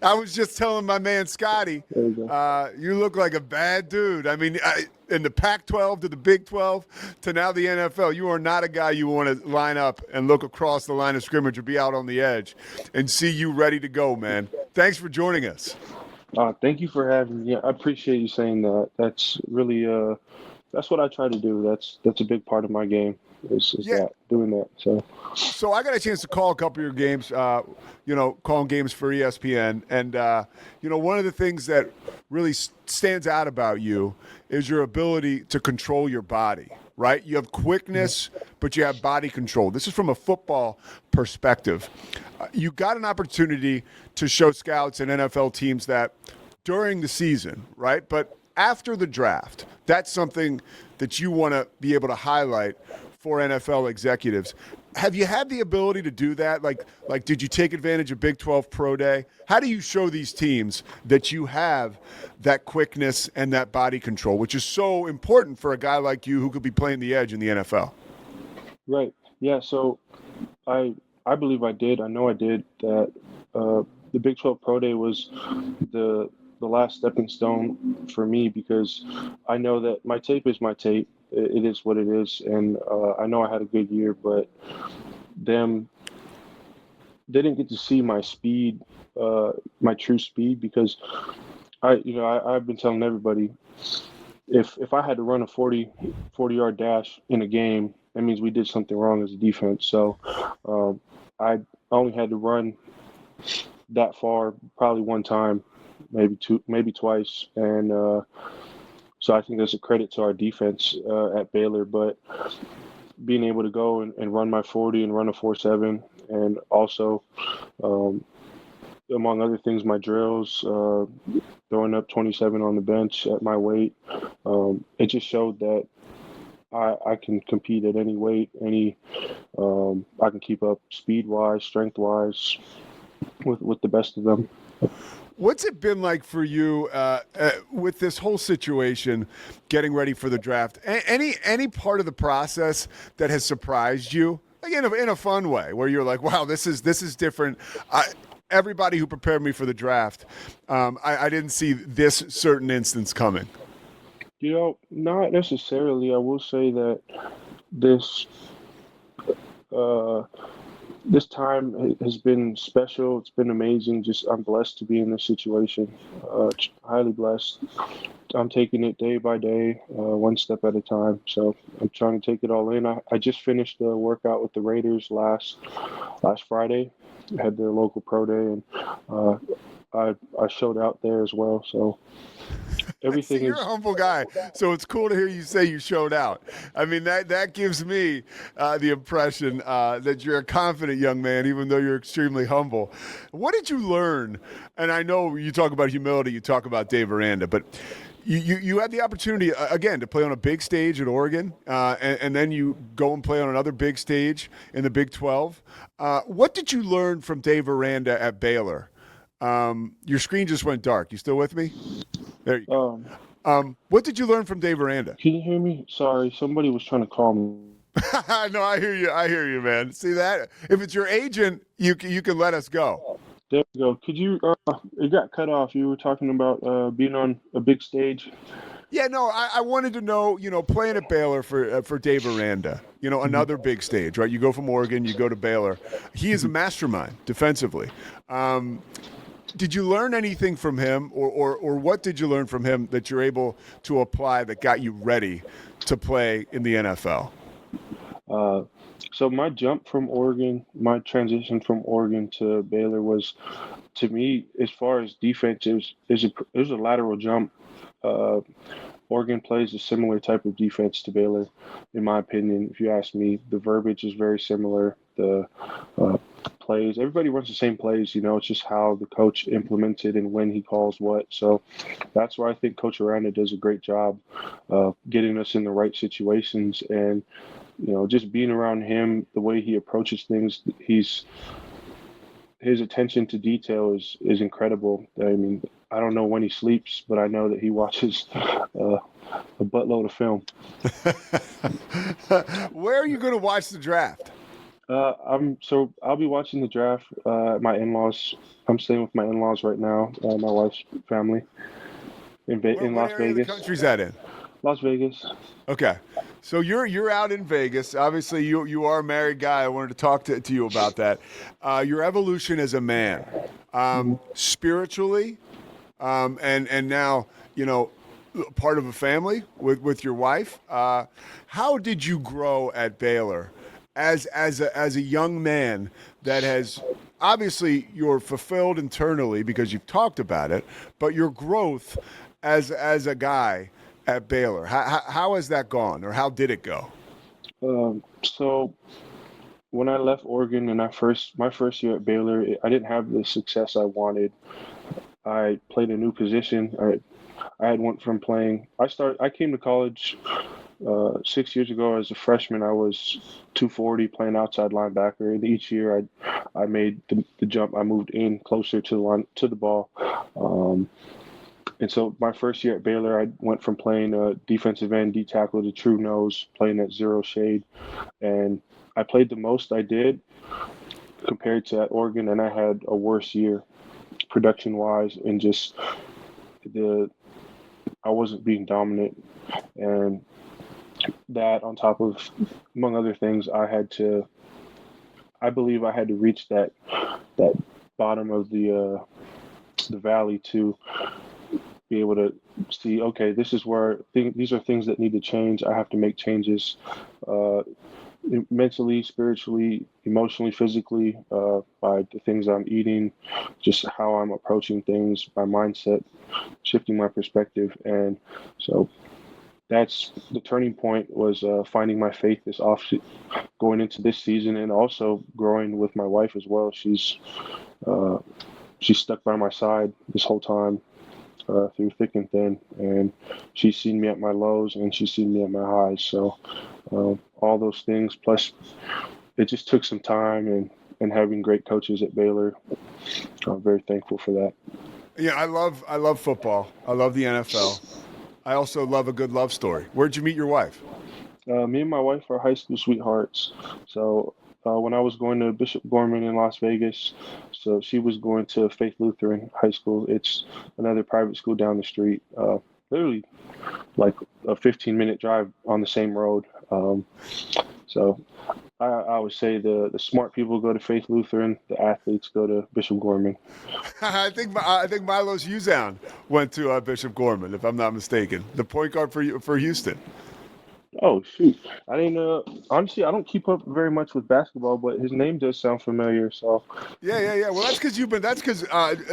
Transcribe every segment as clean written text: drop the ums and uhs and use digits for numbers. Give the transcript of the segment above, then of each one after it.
I was just telling my man Scotty, There you go. you look like a bad dude. I mean, in the Pac-12 to the Big 12 to now the NFL, you are not a guy you want to line up and look across the line of scrimmage or be out on the edge and see you ready to go, man. Thanks for joining us. Thank you for having me. I appreciate you saying that. That's really that's what I try to do. That's a big part of my game is Yeah. that doing that. So So I got a chance to call a couple of your games, calling games for ESPN. And, one of the things that really stands out about you is your ability to control your body, right? You have quickness, but you have body control. This is from a football perspective. You got an opportunity to show scouts and NFL teams that during the season, right? But after the draft, that's something that you want to be able to highlight for NFL executives. Have you had the ability to do that? Like, did you take advantage of Big 12 Pro Day? How do you show these teams that you have that quickness and that body control, which is so important for a guy like you who could be playing the edge in the NFL? right, yeah. So I I believe I did. I know I did that. The Big 12 Pro Day was the the last stepping stone for me because I know that my tape is my tape. It is what it is, and I know I had a good year, but them they didn't get to see my speed, my true speed, because I've been telling everybody if I had to run a 40 yard dash in a game, that means we did something wrong as a defense. So um, I only had to run that far probably one time, maybe two, maybe twice, and so I think that's a credit to our defense at Baylor. But being able to go and run my 40 and run a 4.7, and also um, among other things, my drills, throwing up 27 on the bench at my weight. It just showed that I can compete at any weight, I can keep up speed wise, strength wise with the best of them. What's it been like for you with this whole situation, getting ready for the draft? Any part of the process that has surprised you, like in a fun way, where you're like, "Wow, this is different." Everybody who prepared me for the draft, I didn't see this certain instance coming. Not necessarily. I will say that this uh, this time has been special. It's been amazing. Just I'm blessed to be in this situation. Highly blessed. I'm taking it day by day, one step at a time. So I'm trying to take it all in. I just finished the workout with the Raiders last Friday. Had their local pro day, and uh, I showed out there as well. So I see everything you're a is humble guy, so it's cool to hear you say you showed out. I mean that gives me the impression that you're a confident young man, even though you're extremely humble. What did you learn? And I know you talk about humility, you talk about Dave Aranda, but you had the opportunity again to play on a big stage at Oregon, and then you go and play on another big stage in the Big 12. What did you learn from Dave Aranda at Baylor? Your screen just went dark. You still with me? There you go. um, What did you learn from Dave Aranda? can you hear me? Sorry, somebody was trying to call me. No, I hear you. I hear you, man. See that? If it's your agent, you can let us go. There we go. Could you? It got cut off. You were talking about being on a big stage. Yeah, no, I wanted to know, playing at Baylor for Dave Aranda, Mhm. another big stage, right? You go from Oregon, you go to Baylor. He is a Mhm. mastermind defensively. Did you learn anything from him, or what did you learn from him that you're able to apply that got you ready to play in the NFL? Uh, so my jump from Oregon, my transition from Oregon to Baylor was, to me, as far as defense, it was a lateral jump. Uh, Oregon plays a similar type of defense to Baylor, in my opinion. If you ask me, the verbiage is very similar. The uh, plays, everybody runs the same plays. It's just how the coach implements it and when he calls what. So that's where I think Coach Aranda does a great job of getting us in the right situations, and just being around him, the way he approaches things. His attention to detail is incredible. I mean, I don't know when he sleeps, but I know that he watches a buttload of film. Where are you going to watch the draft? I'll be watching the draft. My in-laws. I'm staying with my in-laws right now. My wife's family in What Las area of the Vegas. country is that in? Las Vegas. Okay. So you're out in Vegas. Obviously, you are a married guy. I wanted to talk to you about that. Your evolution as a man, spiritually, and now part of a family with your wife. How did you grow at Baylor as a young man that has obviously you're fulfilled internally because you've talked about it, but your growth as a guy at Baylor, how has that gone, or how did it go? So when I left Oregon and my first year at Baylor, I didn't have the success I wanted. I played a new position. I had went from playing. I came to college 6 years ago as a freshman. I was 240 playing outside linebacker. And each year I made the jump. I moved in closer to the line to the ball. And so my first year at Baylor, I went from playing defensive end, D tackle to true nose, playing at zero shade, and I played the most I did compared to at Oregon, and I had a worse year production wise, and just the I wasn't being dominant, and that on top of among other things, I believe I had to reach that bottom of the valley to be able to see, okay, this is where these are things that need to change. I have to make changes uh, mentally, spiritually, emotionally, physically, by the things I'm eating, just how I'm approaching things, my mindset, shifting my perspective. And so that's the turning point was finding my faith this going into this season, and also growing with my wife as well. Uh, she's stuck by my side this whole time through thick and thin, and she's seen me at my lows and she's seen me at my highs. So all those things, plus it just took some time and having great coaches at Baylor. I'm very thankful for that. Yeah, I love football. I love the NFL. I also love a good love story. Where'd you meet your wife? Me and my wife are high school sweethearts. So when I was going to Bishop Gorman in Las Vegas, so she was going to Faith Lutheran High School. It's another private school down the street. Literally like a 15-minute drive on the same road. So I always say the smart people go to Faith Lutheran, the athletes go to Bishop Gorman. I think Milos Uzan went to Bishop Gorman, if I'm not mistaken. The point guard for Houston. Oh shoot, I didn't. Honestly, I don't keep up very much with basketball, but his name does sound familiar. So Yeah. Well, that's because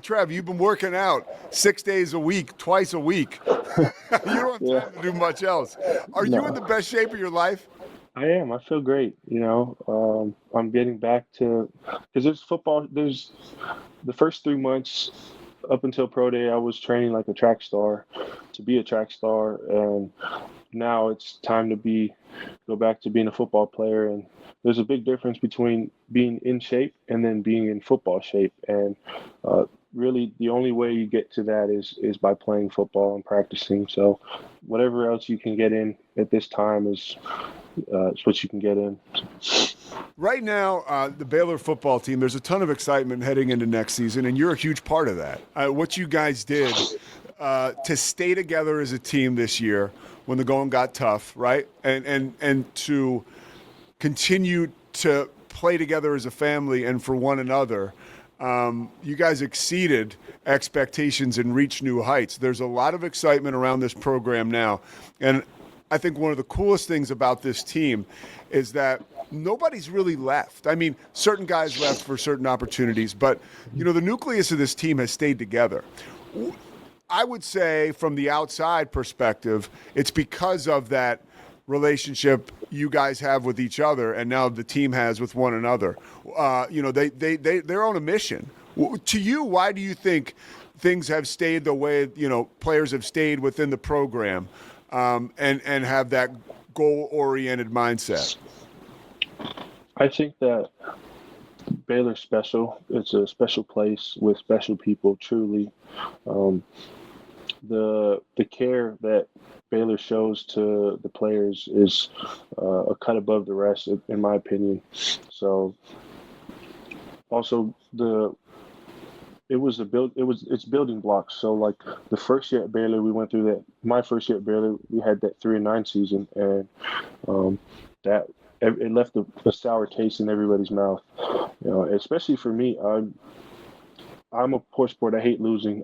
Trev, you've been working out 6 days a week, twice a week. You don't yeah, have time to do much else. Are you in no, the best shape of your life? I am. I feel great. I'm getting back to because there's football. There's the first 3 months up until pro day. I was training like a track star to be a track star, and now it's time to be go back to being a football player. And there's a big difference between being in shape and then being in football shape. And uh, really, the only way you get to that is by playing football and practicing. So whatever else you can get in at this time is what you can get in. Right now, the Baylor football team, there's a ton of excitement heading into next season, and you're a huge part of that. What you guys did to stay together as a team this year when the going got tough, right? And to continue to play together as a family and for one another. You guys exceeded expectations and reached new heights. There's a lot of excitement around this program now. And I think one of the coolest things about this team is that nobody's really left. I mean, certain guys left for certain opportunities, but the nucleus of this team has stayed together. I would say from the outside perspective, it's because of that relationship you guys have with each other and now the team has with one another. They're on a mission. To you, why do you think things have stayed the way, players have stayed within the program and have that goal-oriented mindset? I think that Baylor's special. It's a special place with special people, truly. Um, the care that Baylor shows to the players is a cut above the rest, in my opinion. So also it's building blocks. So like the first year at Baylor, we went through that. My first year at Baylor, we had that 3-9 season, and that it left a sour taste in everybody's mouth. Especially for me. I'm a poor sport. I hate losing.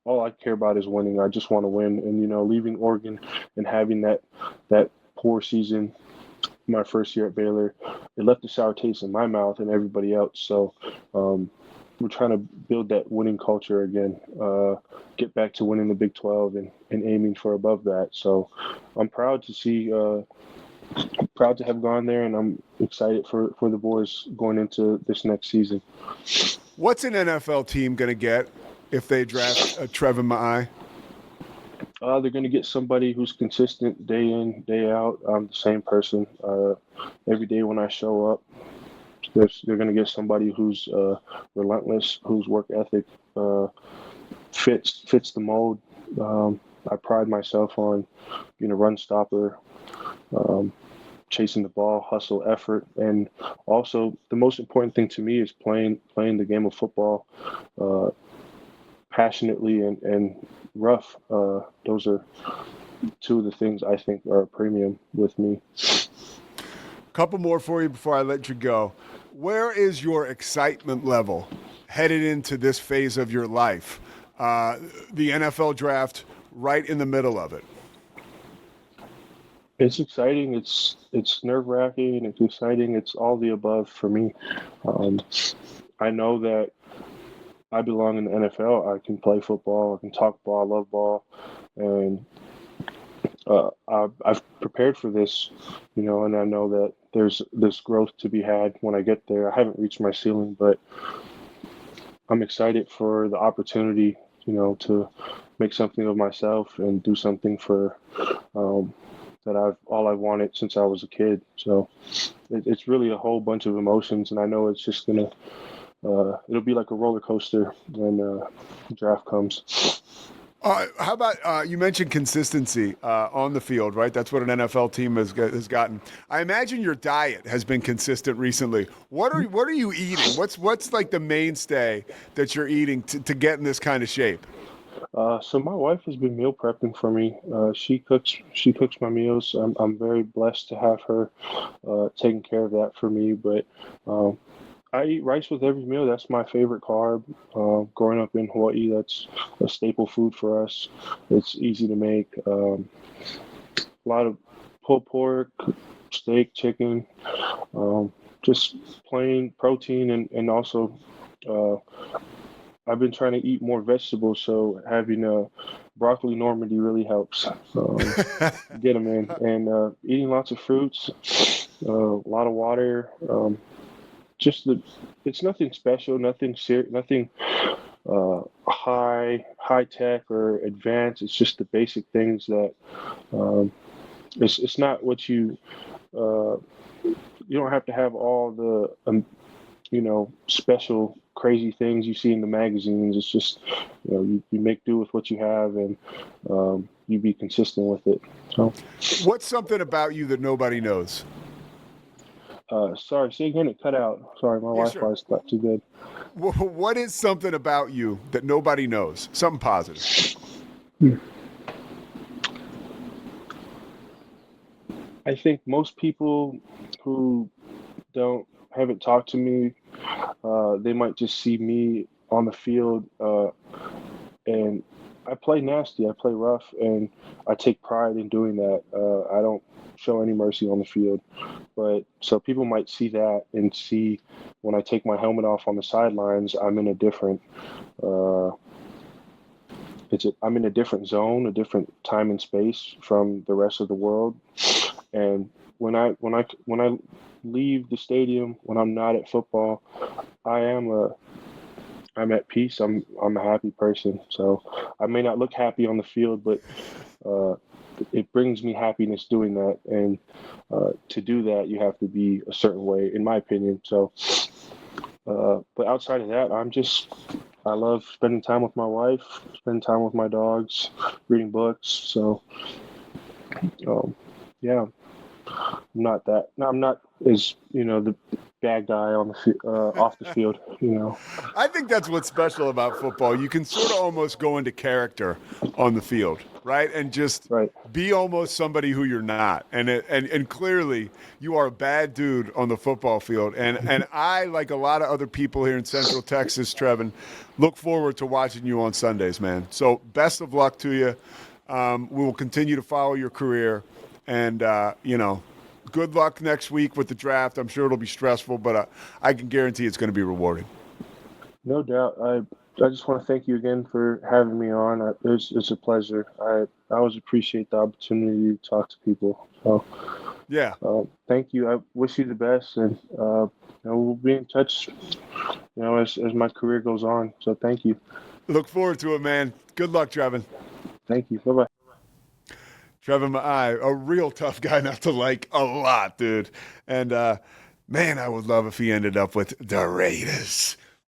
All I care about is winning. I just want to win. And leaving Oregon and having that poor season my first year at Baylor, it left a sour taste in my mouth and everybody else. So we're trying to build that winning culture again, get back to winning the Big 12 and aiming for above that. So I'm proud to have gone there, and I'm excited for the boys going into this next season. What's an NFL team going to get if they draft Treven Ma'ae? They're going to get somebody who's consistent day in, day out. I'm the same person. Every day when I show up, they're going to get somebody who's relentless, whose work ethic fits the mold. I pride myself on being a run stopper, chasing the ball, hustle, effort, and also the most important thing to me is playing the game of football passionately and rough. Those are two of the things I think are a premium with me. Couple more for you before I let you go. Where is your excitement level headed into this phase of your life? The NFL draft right in the middle of it. It's exciting. It's nerve-wracking. It's exciting. It's all the above for me. I know that I belong in the NFL. I can play football. I can talk ball. I love ball, and I've prepared for this, and I know that there's this growth to be had when I get there. I haven't reached my ceiling, but I'm excited for the opportunity, to make something of myself and do something for that I've wanted since I was a kid. So it's really a whole bunch of emotions, and I know it's just gonna it'll be like a roller coaster when the draft comes. How about you mentioned consistency on the field, right? That's what an NFL team has gotten. I imagine your diet has been consistent recently. What are you eating? What's like the mainstay that you're eating to get in this kind of shape? So my wife has been meal prepping for me. She cooks my meals. I'm very blessed to have her taking care of that for me. But I eat rice with every meal. That's my favorite carb. Growing up in Hawaii, that's a staple food for us. It's easy to make. A lot of pulled pork, steak, chicken, just plain protein, and also I've been trying to eat more vegetables, so having broccoli Normandy really helps get them in. And eating lots of fruits, a lot of water. It's nothing special, nothing nothing high tech or advanced. It's just the basic things that it's not what you don't have to have all the special crazy things you see in the magazines. It's just you make do with what you have, and you be consistent with it. So, what's something about you that nobody knows? Sorry, say again. It cut out. Sorry, my Wi-Fi is not too good. What is something about you that nobody knows? Something positive. I think most people who haven't talked to me, they might just see me on the field, and I play nasty. I play rough, and I take pride in doing that. I don't show any mercy on the field. But so people might see that and see when I take my helmet off on the sidelines, I'm in a different I'm in a different zone, a different time and space from the rest of the world. And when I leave the stadium, when I'm not at football, I'm at peace. I'm a happy person. So I may not look happy on the field, but it brings me happiness doing that. And to do that, you have to be a certain way, in my opinion. So, but outside of that, I love spending time with my wife, spending time with my dogs, reading books. So, um, yeah, I'm not as, the bad guy on off the field, I think that's what's special about football. You can sort of almost go into character on the field, right? And just Right. be almost somebody who you're not. And clearly you are a bad dude on the football field. And I, like a lot of other people here in Central Texas, Treven, look forward to watching you on Sundays, man. So best of luck to you. We will continue to follow your career. And, good luck next week with the draft. I'm sure it'll be stressful, but I can guarantee it's going to be rewarding. No doubt. I just want to thank you again for having me on. It's a pleasure. I always appreciate the opportunity to talk to people. So, Yeah. thank you. I wish you the best, and we'll be in touch. As my career goes on. So, thank you. Look forward to it, man. Good luck, Treven. Thank you. Bye bye. Treven Ma'ae, a real tough guy not to like a lot, dude. And man, I would love if he ended up with the Raiders.